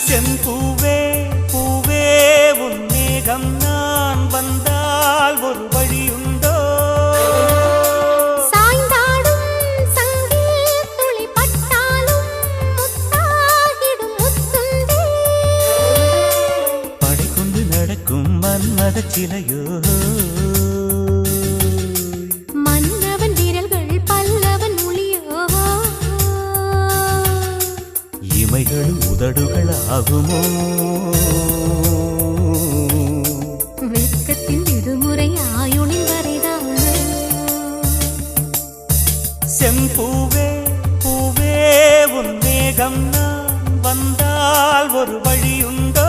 செம்பூவே பூவே உன் மேகம் நான் வந்தால் ஒரு வழியுண்டோ சாய்ந்தாடும் சங்கில் துளி பட்டாலும் முத்தாகிடும் முத்துண்டே படை கொண்டு நடக்கும் மன்மத சிலையோ மன்னவன் விரல்கள் பல்லவன் மொழியோ இமைகள் உதடுகள் ஆகுமோ வெட்கத்தின் விடுமுறை ஆயுளின் வரைதான் செம்பூவே பூவே உன் மேகம் நான் வந்தால் ஒரு வழியுண்டோ